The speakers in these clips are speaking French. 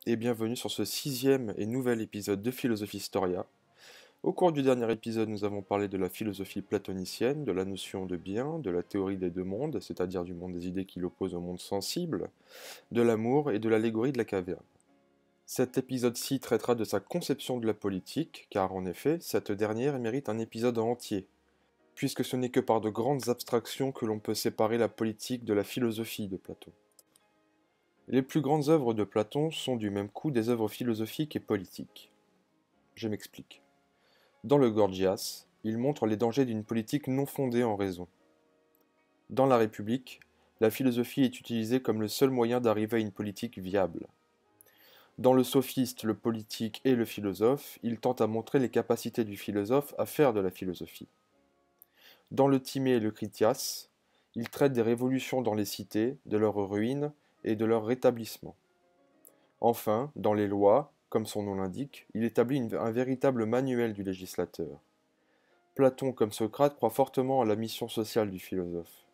et bienvenue sur ce sixième et nouvel épisode de Philosophie Storia. Au cours du dernier épisode, nous avons parlé de la philosophie platonicienne, de la notion de bien, de la théorie des deux mondes, c'est-à-dire du monde des idées qui l'oppose au monde sensible, de l'amour et de l'allégorie de la caverne. Cet épisode-ci traitera de sa conception de la politique, car en effet, cette dernière mérite un épisode entier, puisque ce n'est que par de grandes abstractions que l'on peut séparer la politique de la philosophie de Platon. Les plus grandes œuvres de Platon sont du même coup des œuvres philosophiques et politiques. Je m'explique. Dans le Gorgias, il montre les dangers d'une politique non fondée en raison. Dans la République, la philosophie est utilisée comme le seul moyen d'arriver à une politique viable. Dans le sophiste, le politique et le philosophe, il tente à montrer les capacités du philosophe à faire de la philosophie. Dans le Timée et le Critias, il traite des révolutions dans les cités, de leur ruine et de leur rétablissement. Enfin, dans les lois, comme son nom l'indique, il établit un véritable manuel du législateur. Platon, comme Socrate, croit fortement à la mission sociale du philosophe.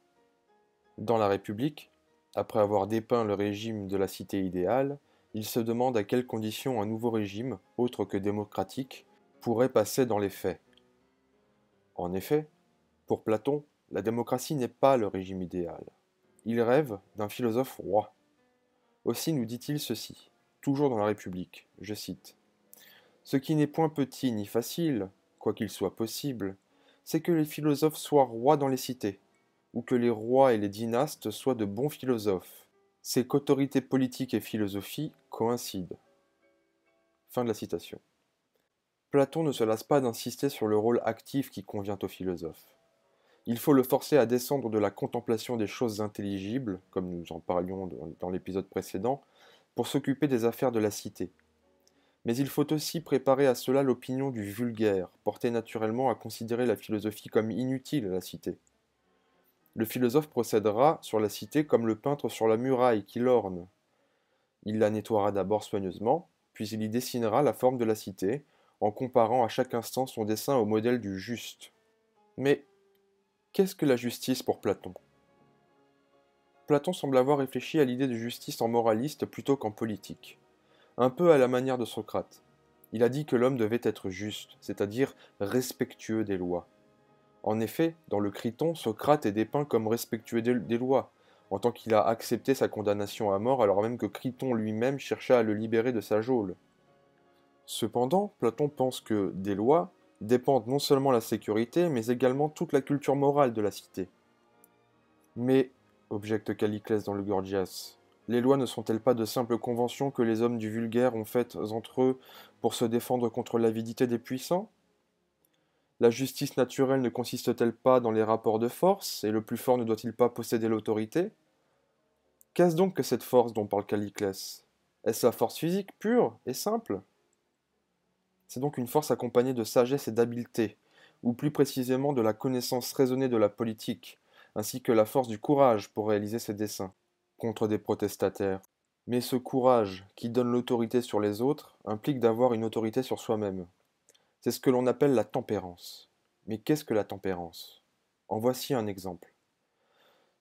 Dans la République, après avoir dépeint le régime de la cité idéale, il se demande à quelles conditions un nouveau régime, autre que démocratique, pourrait passer dans les faits. En effet, pour Platon, la démocratie n'est pas le régime idéal. Il rêve d'un philosophe roi. Aussi nous dit-il ceci, toujours dans la République, je cite. Ce qui n'est point petit ni facile, quoiqu'il soit possible, c'est que les philosophes soient rois dans les cités, ou que les rois et les dynastes soient de bons philosophes. C'est qu'autorité politique et philosophie coïncident. Fin de la citation. Platon ne se lasse pas d'insister sur le rôle actif qui convient aux philosophes. Il faut le forcer à descendre de la contemplation des choses intelligibles, comme nous en parlions dans l'épisode précédent, pour s'occuper des affaires de la cité. Mais il faut aussi préparer à cela l'opinion du vulgaire, porté naturellement à considérer la philosophie comme inutile à la cité. Le philosophe procédera sur la cité comme le peintre sur la muraille qui l'orne. Il la nettoiera d'abord soigneusement, puis il y dessinera la forme de la cité, en comparant à chaque instant son dessin au modèle du juste. Mais qu'est-ce que la justice pour Platon? Platon semble avoir réfléchi à l'idée de justice en moraliste plutôt qu'en politique, un peu à la manière de Socrate. Il a dit que l'homme devait être juste, c'est-à-dire respectueux des lois. En effet, dans le Criton, Socrate est dépeint comme respectueux des lois, en tant qu'il a accepté sa condamnation à mort alors même que Criton lui-même chercha à le libérer de sa geôle. Cependant, Platon pense que des lois dépendent non seulement la sécurité, mais également toute la culture morale de la cité. Mais, objecte Calliclès dans le Gorgias, les lois ne sont-elles pas de simples conventions que les hommes du vulgaire ont faites entre eux pour se défendre contre l'avidité des puissants? La justice naturelle ne consiste-t-elle pas dans les rapports de force, et le plus fort ne doit-il pas posséder l'autorité? Qu'est-ce donc que cette force dont parle Calliclès? Est-ce la force physique pure et simple? C'est donc une force accompagnée de sagesse et d'habileté, ou plus précisément de la connaissance raisonnée de la politique, ainsi que la force du courage pour réaliser ses desseins, contre des protestataires. Mais ce courage, qui donne l'autorité sur les autres, implique d'avoir une autorité sur soi-même. C'est ce que l'on appelle la tempérance. Mais qu'est-ce que la tempérance? En voici un exemple.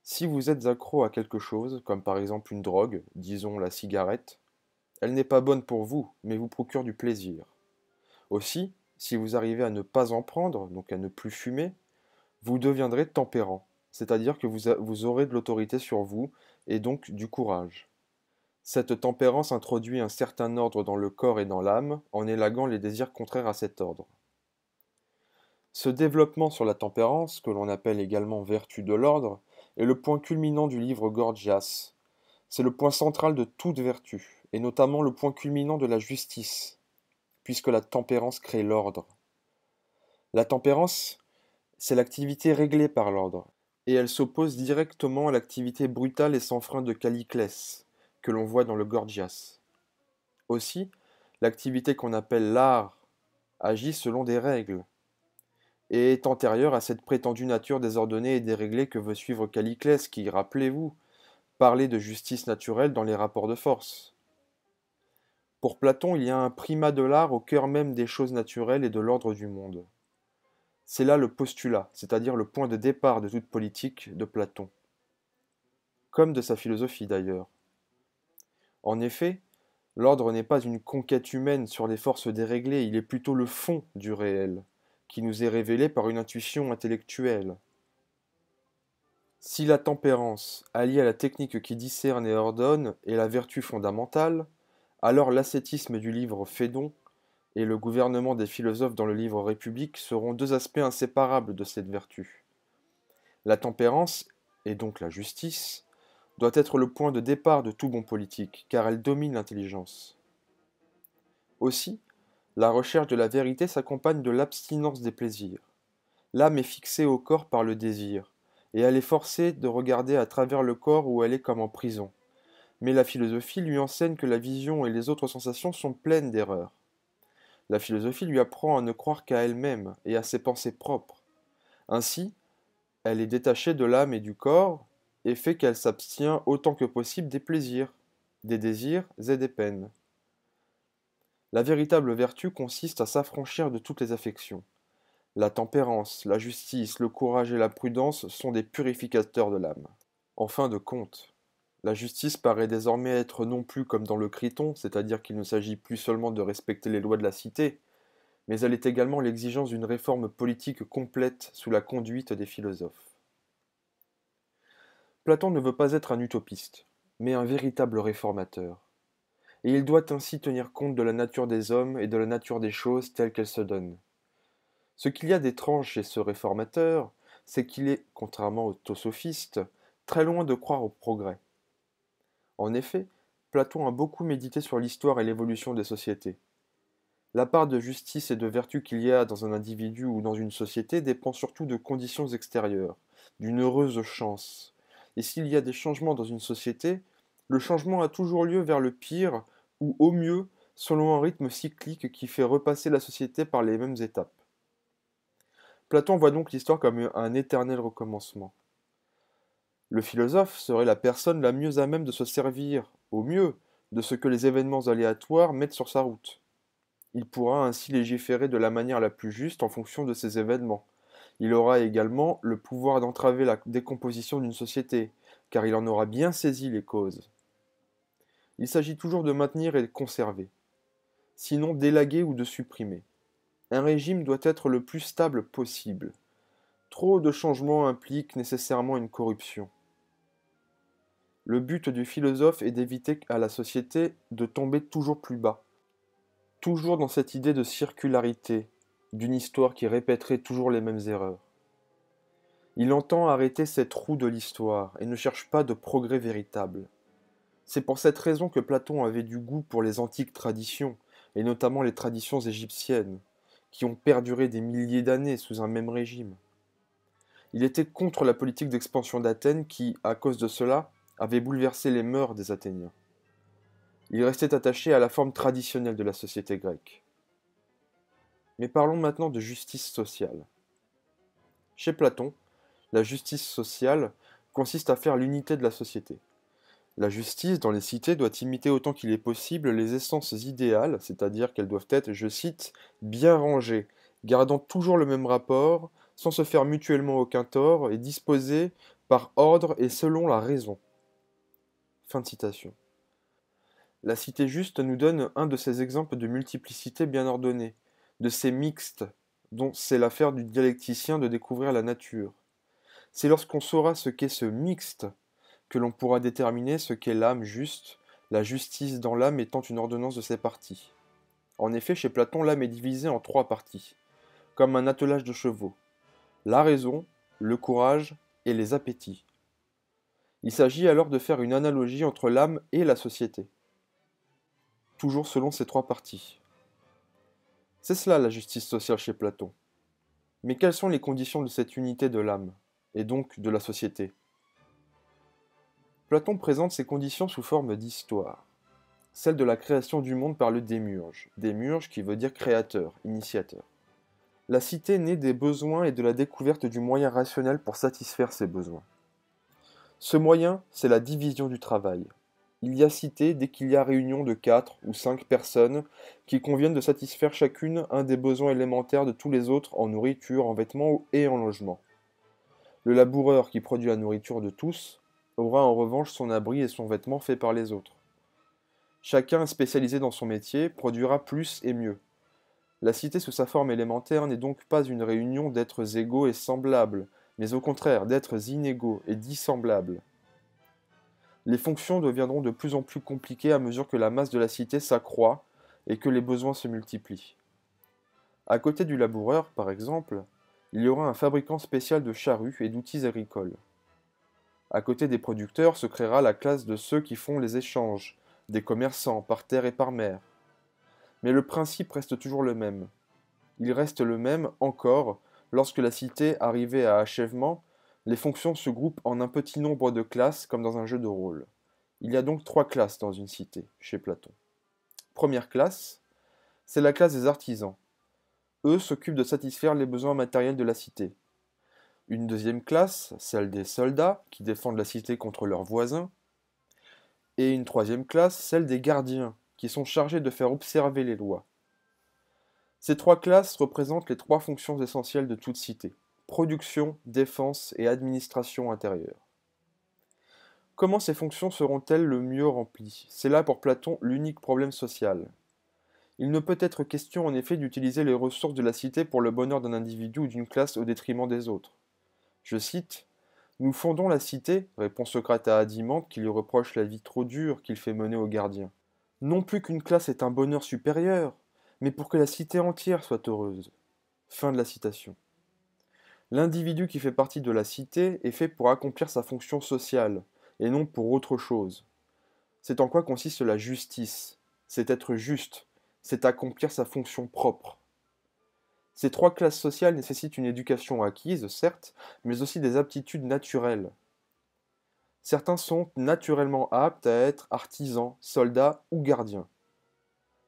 Si vous êtes accro à quelque chose, comme par exemple une drogue, disons la cigarette, elle n'est pas bonne pour vous, mais vous procure du plaisir. Aussi, si vous arrivez à ne pas en prendre, donc à ne plus fumer, vous deviendrez tempérant, c'est-à-dire que vous aurez de l'autorité sur vous et donc du courage. Cette tempérance introduit un certain ordre dans le corps et dans l'âme en élaguant les désirs contraires à cet ordre. Ce développement sur la tempérance, que l'on appelle également vertu de l'ordre, est le point culminant du livre Gorgias. C'est le point central de toute vertu, et notamment le point culminant de la justice, puisque la tempérance crée l'ordre. La tempérance, c'est l'activité réglée par l'ordre, et elle s'oppose directement à l'activité brutale et sans frein de Calliclès, que l'on voit dans le Gorgias. Aussi, l'activité qu'on appelle l'art agit selon des règles, et est antérieure à cette prétendue nature désordonnée et déréglée que veut suivre Calliclès, qui, rappelez-vous, parlait de justice naturelle dans les rapports de force. Pour Platon, il y a un primat de l'art au cœur même des choses naturelles et de l'ordre du monde. C'est là le postulat, c'est-à-dire le point de départ de toute politique de Platon, comme de sa philosophie d'ailleurs. En effet, L'ordre n'est pas une conquête humaine sur les forces déréglées, il est plutôt le fond du réel, qui nous est révélé par une intuition intellectuelle. Si la tempérance, alliée à la technique qui discerne et ordonne, est la vertu fondamentale, alors l'ascétisme du livre Phédon et le gouvernement des philosophes dans le livre République seront deux aspects inséparables de cette vertu. La tempérance, et donc la justice, doit être le point de départ de tout bon politique, car elle domine l'intelligence. Aussi, la recherche de la vérité s'accompagne de l'abstinence des plaisirs. L'âme est fixée au corps par le désir, et elle est forcée de regarder à travers le corps où elle est comme en prison. Mais la philosophie lui enseigne que la vision et les autres sensations sont pleines d'erreurs. La philosophie lui apprend à ne croire qu'à elle-même et à ses pensées propres. Ainsi, elle est détachée de l'âme et du corps, et fait qu'elle s'abstient autant que possible des plaisirs, des désirs et des peines. La véritable vertu consiste à s'affranchir de toutes les affections. La tempérance, la justice, le courage et la prudence sont des purificateurs de l'âme. En fin de compte, la justice paraît désormais être non plus comme dans le Criton, c'est-à-dire qu'il ne s'agit plus seulement de respecter les lois de la cité, mais elle est également l'exigence d'une réforme politique complète sous la conduite des philosophes. Platon ne veut pas être un utopiste, mais un véritable réformateur, et il doit ainsi tenir compte de la nature des hommes et de la nature des choses telles qu'elles se donnent. Ce qu'il y a d'étrange chez ce réformateur, c'est qu'il est, contrairement aux théosophistes, très loin de croire au progrès. En effet, Platon a beaucoup médité sur l'histoire et l'évolution des sociétés. La part de justice et de vertu qu'il y a dans un individu ou dans une société dépend surtout de conditions extérieures, d'une heureuse chance. Et s'il y a des changements dans une société, le changement a toujours lieu vers le pire, ou au mieux, selon un rythme cyclique qui fait repasser la société par les mêmes étapes. Platon voit donc l'histoire comme un éternel recommencement. Le philosophe serait la personne la mieux à même de se servir, au mieux, de ce que les événements aléatoires mettent sur sa route. Il pourra ainsi légiférer de la manière la plus juste en fonction de ces événements. Il aura également le pouvoir d'entraver la décomposition d'une société, car il en aura bien saisi les causes. Il s'agit toujours de maintenir et de conserver, sinon d'élaguer ou de supprimer. Un régime doit être le plus stable possible. Trop de changements impliquent nécessairement une corruption. Le but du philosophe est d'éviter à la société de tomber toujours plus bas, toujours dans cette idée de circularité, d'une histoire qui répéterait toujours les mêmes erreurs. Il entend arrêter cette roue de l'histoire et ne cherche pas de progrès véritable. C'est pour cette raison que Platon avait du goût pour les antiques traditions, et notamment les traditions égyptiennes, qui ont perduré des milliers d'années sous un même régime. Il était contre la politique d'expansion d'Athènes qui, à cause de cela, avait bouleversé les mœurs des Athéniens. Il restait attaché à la forme traditionnelle de la société grecque. Mais parlons maintenant de justice sociale. Chez Platon, la justice sociale consiste à faire l'unité de la société. La justice dans les cités doit imiter autant qu'il est possible les essences idéales, c'est-à-dire qu'elles doivent être, je cite, bien rangées, gardant toujours le même rapport, sans se faire mutuellement aucun tort, et disposées par ordre et selon la raison. Fin de citation. La cité juste nous donne un de ces exemples de multiplicité bien ordonnée, de ces mixtes, dont c'est l'affaire du dialecticien de découvrir la nature. C'est lorsqu'on saura ce qu'est ce mixte que l'on pourra déterminer ce qu'est l'âme juste, la justice dans l'âme étant une ordonnance de ses parties. En effet, chez Platon, l'âme est divisée en trois parties, comme un attelage de chevaux: la raison, le courage et les appétits. Il s'agit alors de faire une analogie entre l'âme et la société, toujours selon ces trois parties. C'est cela la justice sociale chez Platon. Mais quelles sont les conditions de cette unité de l'âme, et donc de la société? Platon présente ces conditions sous forme d'histoire. Celle de la création du monde par le démiurge. Démiurge qui veut dire créateur, initiateur. La cité naît des besoins et de la découverte du moyen rationnel pour satisfaire ces besoins. Ce moyen, c'est la division du travail. Il y a cité dès qu'il y a réunion de 4 ou 5 personnes qui conviennent de satisfaire chacune un des besoins élémentaires de tous les autres en nourriture, en vêtements et en logement. Le laboureur qui produit la nourriture de tous aura en revanche son abri et son vêtement fait par les autres. Chacun spécialisé dans son métier produira plus et mieux. La cité sous sa forme élémentaire n'est donc pas une réunion d'êtres égaux et semblables, mais au contraire d'êtres inégaux et dissemblables. Les fonctions deviendront de plus en plus compliquées à mesure que la masse de la cité s'accroît et que les besoins se multiplient. À côté du laboureur, par exemple, il y aura un fabricant spécial de charrues et d'outils agricoles. À côté des producteurs se créera la classe de ceux qui font les échanges, des commerçants par terre et par mer. Mais le principe reste toujours le même. Il reste le même encore lorsque la cité arrivée à achèvement, les fonctions se groupent en un petit nombre de classes comme dans un jeu de rôle. Il y a donc trois classes dans une cité, chez Platon. Première classe, c'est la classe des artisans. Eux s'occupent de satisfaire les besoins matériels de la cité. Une deuxième classe, celle des soldats, qui défendent la cité contre leurs voisins. Et une troisième classe, celle des gardiens, qui sont chargés de faire observer les lois. Ces trois classes représentent les trois fonctions essentielles de toute cité: production, défense et administration intérieure. Comment ces fonctions seront-elles le mieux remplies? C'est là pour Platon l'unique problème social. Il ne peut être question en effet d'utiliser les ressources de la cité pour le bonheur d'un individu ou d'une classe au détriment des autres. Je cite: Nous fondons la cité, répond Socrate à Adimandre qui lui reproche la vie trop dure qu'il fait mener aux gardiens. Non plus qu'une classe est un bonheur supérieur, mais pour que la cité entière soit heureuse. Fin de la citation. L'individu qui fait partie de la cité est fait pour accomplir sa fonction sociale, et non pour autre chose. C'est en quoi consiste la justice. C'est être juste, c'est accomplir sa fonction propre. Ces trois classes sociales nécessitent une éducation acquise, certes, mais aussi des aptitudes naturelles. Certains sont naturellement aptes à être artisans, soldats ou gardiens.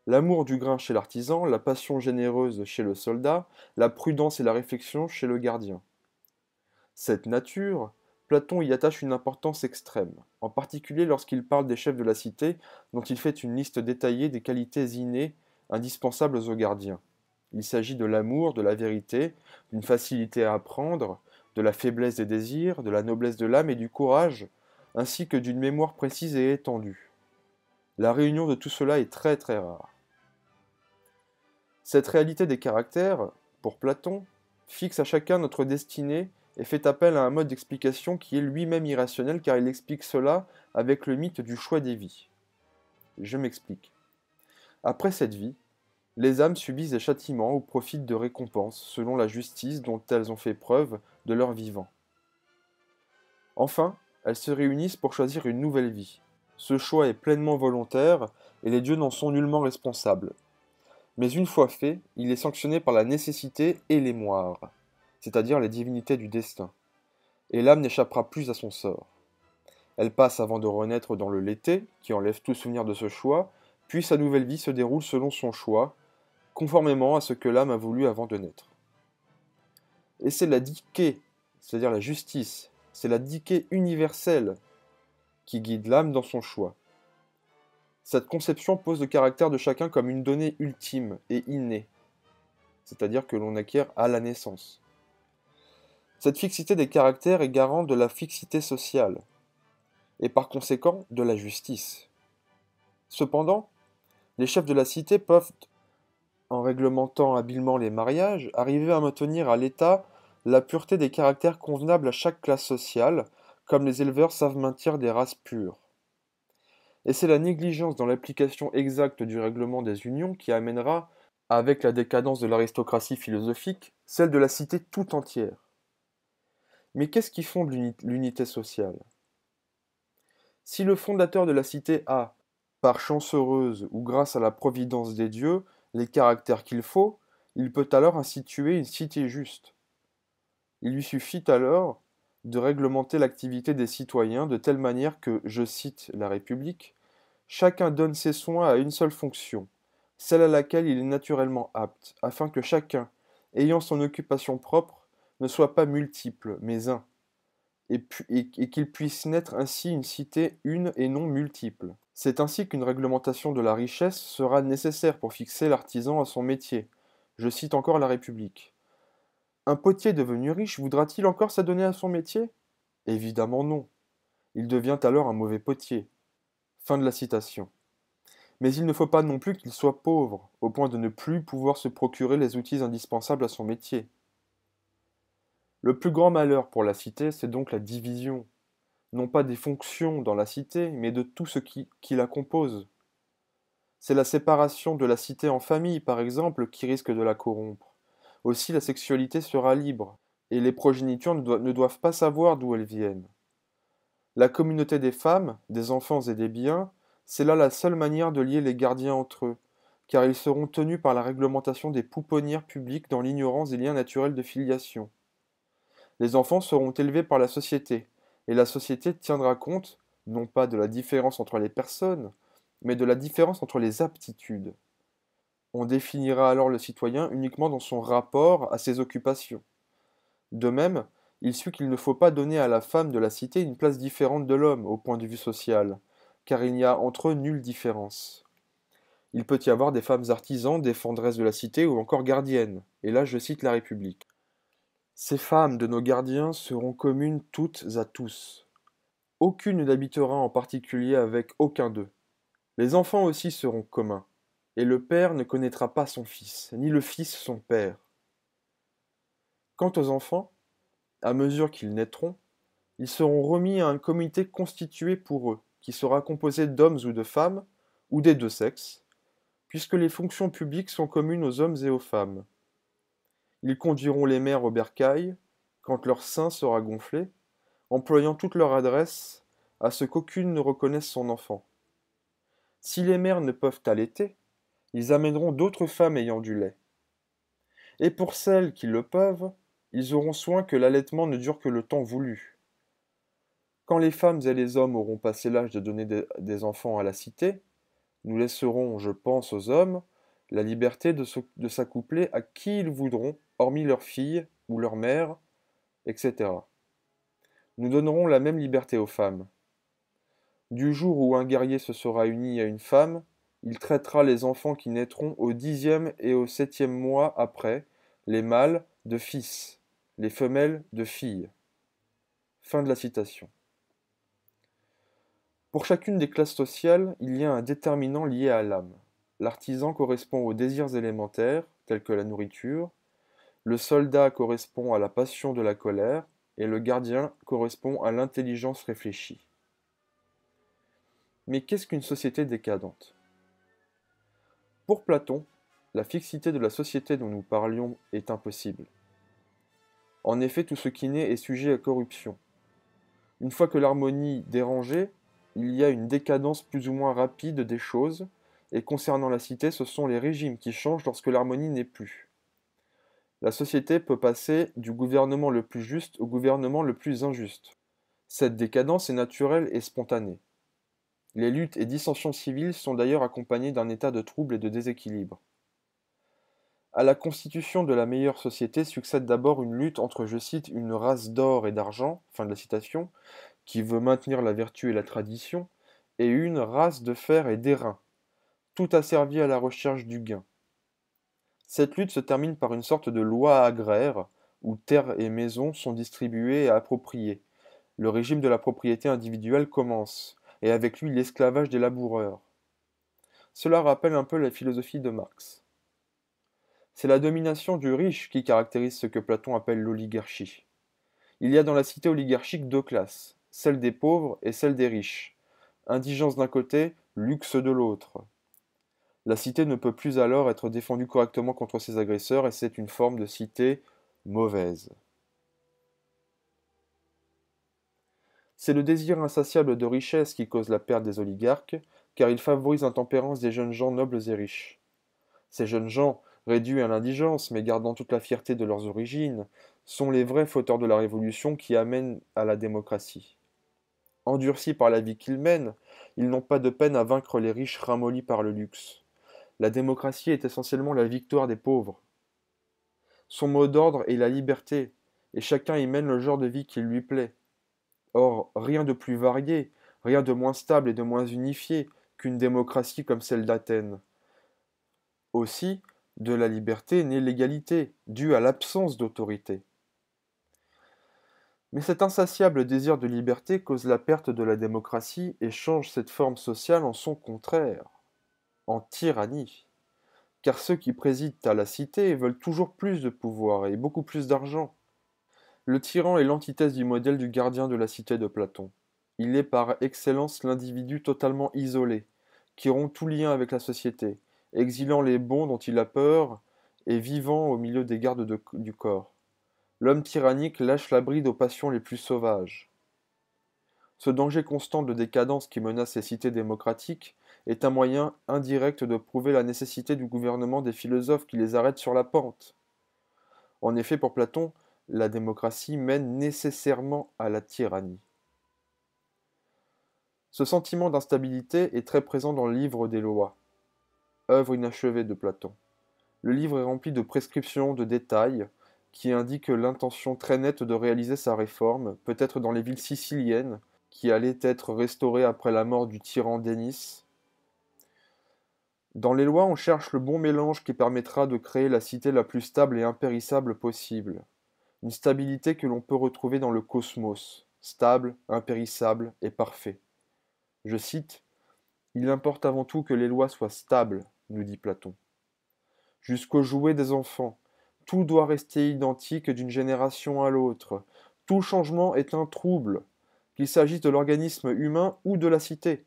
L'amour du grain chez l'artisan, la passion généreuse chez le soldat, la prudence et la réflexion chez le gardien. Cette nature, Platon y attache une importance extrême, en particulier lorsqu'il parle des chefs de la cité, dont il fait une liste détaillée des qualités innées indispensables aux gardiens. Il s'agit de l'amour, de la vérité, d'une facilité à apprendre, de la faiblesse des désirs, de la noblesse de l'âme et du courage, ainsi que d'une mémoire précise et étendue. La réunion de tout cela est très très rare. Cette réalité des caractères, pour Platon, fixe à chacun notre destinée et fait appel à un mode d'explication qui est lui-même irrationnel car il explique cela avec le mythe du choix des vies. Je m'explique. Après cette vie, les âmes subissent des châtiments ou profitent de récompenses selon la justice dont elles ont fait preuve de leur vivant. Enfin, elles se réunissent pour choisir une nouvelle vie. Ce choix est pleinement volontaire et les dieux n'en sont nullement responsables. Mais une fois fait, il est sanctionné par la nécessité et les moires, c'est-à-dire les divinités du destin, et l'âme n'échappera plus à son sort. Elle passe avant de renaître dans le léthé, qui enlève tout souvenir de ce choix, puis sa nouvelle vie se déroule selon son choix, conformément à ce que l'âme a voulu avant de naître. Et c'est la diké, c'est-à-dire la justice, c'est la diké universelle qui guide l'âme dans son choix. Cette conception pose le caractère de chacun comme une donnée ultime et innée, c'est-à-dire que l'on acquiert à la naissance. Cette fixité des caractères est garante de la fixité sociale, et par conséquent de la justice. Cependant, les chefs de la cité peuvent, en réglementant habilement les mariages, arriver à maintenir à l'état la pureté des caractères convenables à chaque classe sociale, comme les éleveurs savent maintenir des races pures. Et c'est la négligence dans l'application exacte du règlement des unions qui amènera, avec la décadence de l'aristocratie philosophique, celle de la cité tout entière. Mais qu'est-ce qui fonde l'unité sociale? Si le fondateur de la cité a, par chance heureuse ou grâce à la providence des dieux, les caractères qu'il faut, il peut alors instituer une cité juste. Il lui suffit alors de réglementer l'activité des citoyens de telle manière que, je cite la République, chacun donne ses soins à une seule fonction, celle à laquelle il est naturellement apte, afin que chacun, ayant son occupation propre, ne soit pas multiple, mais un, et qu'il puisse naître ainsi une cité une et non multiple. C'est ainsi qu'une réglementation de la richesse sera nécessaire pour fixer l'artisan à son métier. Je cite encore la République. Un potier devenu riche voudra-t-il encore s'adonner à son métier? Évidemment non. Il devient alors un mauvais potier. Fin de la citation. Mais il ne faut pas non plus qu'il soit pauvre, au point de ne plus pouvoir se procurer les outils indispensables à son métier. Le plus grand malheur pour la cité, c'est donc la division, non pas des fonctions dans la cité, mais de tout ce qui la compose. C'est la séparation de la cité en famille, par exemple, qui risque de la corrompre. Aussi, la sexualité sera libre, et les progénitures ne doivent pas savoir d'où elles viennent. La communauté des femmes, des enfants et des biens, c'est là la seule manière de lier les gardiens entre eux, car ils seront tenus par la réglementation des pouponnières publiques dans l'ignorance des liens naturels de filiation. Les enfants seront élevés par la société, et la société tiendra compte, non pas de la différence entre les personnes, mais de la différence entre les aptitudes. On définira alors le citoyen uniquement dans son rapport à ses occupations. De même, il suit qu'il ne faut pas donner à la femme de la cité une place différente de l'homme au point de vue social, car il n'y a entre eux nulle différence. Il peut y avoir des femmes artisans, défendresses de la cité ou encore gardiennes, et là je cite la République. Ces femmes de nos gardiens seront communes toutes à tous. Aucune n'habitera en particulier avec aucun d'eux. Les enfants aussi seront communs, et le père ne connaîtra pas son fils, ni le fils son père. Quant aux enfants, à mesure qu'ils naîtront, ils seront remis à un comité constitué pour eux, qui sera composé d'hommes ou de femmes, ou des deux sexes, puisque les fonctions publiques sont communes aux hommes et aux femmes. Ils conduiront les mères au bercail, quand leur sein sera gonflé, employant toute leur adresse à ce qu'aucune ne reconnaisse son enfant. Si les mères ne peuvent allaiter, ils amèneront d'autres femmes ayant du lait. Et pour celles qui le peuvent, ils auront soin que l'allaitement ne dure que le temps voulu. Quand les femmes et les hommes auront passé l'âge de donner des enfants à la cité, nous laisserons, je pense aux hommes, la liberté de s'accoupler à qui ils voudront, hormis leurs filles ou leurs mères, etc. Nous donnerons la même liberté aux femmes. Du jour où un guerrier se sera uni à une femme, il traitera les enfants qui naîtront au 10e et au 7e mois après, les mâles de fils, les femelles de filles. Fin de la citation. Pour chacune des classes sociales, il y a un déterminant lié à l'âme. L'artisan correspond aux désirs élémentaires, tels que la nourriture, le soldat correspond à la passion de la colère, et le gardien correspond à l'intelligence réfléchie. Mais qu'est-ce qu'une société décadente? Pour Platon, la fixité de la société dont nous parlions est impossible. En effet, tout ce qui naît est sujet à corruption. Une fois que l'harmonie dérangée, il y a une décadence plus ou moins rapide des choses, et concernant la cité, ce sont les régimes qui changent lorsque l'harmonie n'est plus. La société peut passer du gouvernement le plus juste au gouvernement le plus injuste. Cette décadence est naturelle et spontanée. Les luttes et dissensions civiles sont d'ailleurs accompagnées d'un état de trouble et de déséquilibre. À la constitution de la meilleure société succède d'abord une lutte entre, je cite, une race d'or et d'argent, fin de la citation, qui veut maintenir la vertu et la tradition, et une race de fer et d'airain, tout asservie à la recherche du gain. Cette lutte se termine par une sorte de loi agraire, où terres et maisons sont distribuées et appropriées. Le régime de la propriété individuelle commence, et avec lui l'esclavage des laboureurs. Cela rappelle un peu la philosophie de Marx. C'est la domination du riche qui caractérise ce que Platon appelle l'oligarchie. Il y a dans la cité oligarchique deux classes, celle des pauvres et celle des riches. Indigence d'un côté, luxe de l'autre. La cité ne peut plus alors être défendue correctement contre ses agresseurs et c'est une forme de cité mauvaise. C'est le désir insatiable de richesse qui cause la perte des oligarques, car il favorise l'intempérance des jeunes gens nobles et riches. Ces jeunes gens, réduits à l'indigence mais gardant toute la fierté de leurs origines, sont les vrais fauteurs de la révolution qui amène à la démocratie. Endurcis par la vie qu'ils mènent, ils n'ont pas de peine à vaincre les riches ramollis par le luxe. La démocratie est essentiellement la victoire des pauvres. Son mot d'ordre est la liberté, et chacun y mène le genre de vie qui lui plaît. Or, rien de plus varié, rien de moins stable et de moins unifié qu'une démocratie comme celle d'Athènes. Aussi, de la liberté naît l'égalité, due à l'absence d'autorité. Mais cet insatiable désir de liberté cause la perte de la démocratie et change cette forme sociale en son contraire. en tyrannie. Car ceux qui président à la cité veulent toujours plus de pouvoir et beaucoup plus d'argent. Le tyran est l'antithèse du modèle du gardien de la cité de Platon. Il est par excellence l'individu totalement isolé, qui rompt tout lien avec la société, exilant les bons dont il a peur et vivant au milieu des gardes du corps. L'homme tyrannique lâche la bride aux passions les plus sauvages. Ce danger constant de décadence qui menace les cités démocratiques est un moyen indirect de prouver la nécessité du gouvernement des philosophes qui les arrêtent sur la pente. En effet, pour Platon, la démocratie mène nécessairement à la tyrannie. Ce sentiment d'instabilité est très présent dans le livre des lois, œuvre inachevée de Platon. Le livre est rempli de prescriptions, de détails, qui indiquent l'intention très nette de réaliser sa réforme, peut-être dans les villes siciliennes, qui allaient être restaurées après la mort du tyran Dénis. Dans les lois, on cherche le bon mélange qui permettra de créer la cité la plus stable et impérissable possible. Une stabilité que l'on peut retrouver dans le cosmos, stable, impérissable et parfait. Je cite, il importe avant tout que les lois soient stables, nous dit Platon. Jusqu'au jouet des enfants, tout doit rester identique d'une génération à l'autre. Tout changement est un trouble, qu'il s'agisse de l'organisme humain ou de la cité.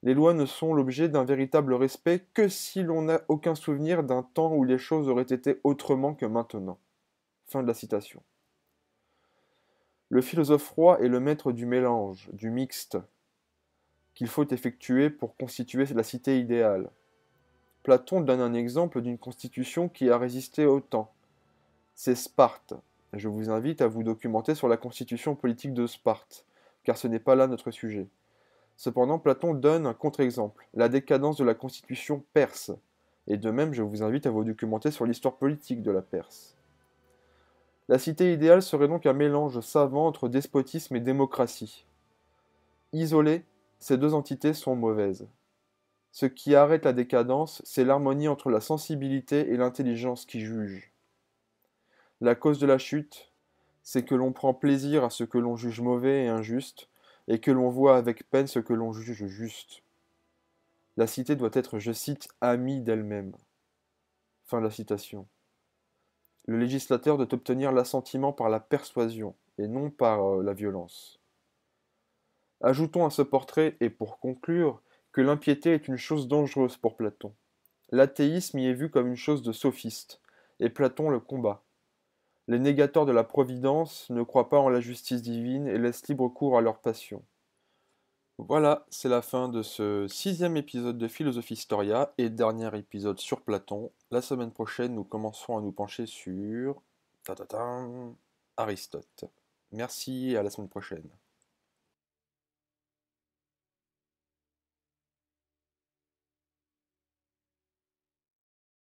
Les lois ne sont l'objet d'un véritable respect que si l'on n'a aucun souvenir d'un temps où les choses auraient été autrement que maintenant. Fin de la citation. Le philosophe roi est le maître du mélange, du mixte, qu'il faut effectuer pour constituer la cité idéale. Platon donne un exemple d'une constitution qui a résisté au temps. C'est Sparte. Je vous invite à vous documenter sur la constitution politique de Sparte, car ce n'est pas là notre sujet. Cependant, Platon donne un contre-exemple, la décadence de la constitution perse, et de même je vous invite à vous documenter sur l'histoire politique de la Perse. La cité idéale serait donc un mélange savant entre despotisme et démocratie. Isolées, ces deux entités sont mauvaises. Ce qui arrête la décadence, c'est l'harmonie entre la sensibilité et l'intelligence qui juge. La cause de la chute, c'est que l'on prend plaisir à ce que l'on juge mauvais et injuste, et que l'on voit avec peine ce que l'on juge juste. La cité doit être, je cite, amie d'elle-même. Fin de la citation. Le législateur doit obtenir l'assentiment par la persuasion, et non par la violence. Ajoutons à ce portrait, et pour conclure, que l'impiété est une chose dangereuse pour Platon. L'athéisme y est vu comme une chose de sophiste, et Platon le combat. Les négateurs de la providence ne croient pas en la justice divine et laissent libre cours à leurs passions. Voilà, c'est la fin de ce 6e épisode de Philosophie Historia et dernier épisode sur Platon. La semaine prochaine, nous commencerons à nous pencher sur Aristote. Merci et à la semaine prochaine.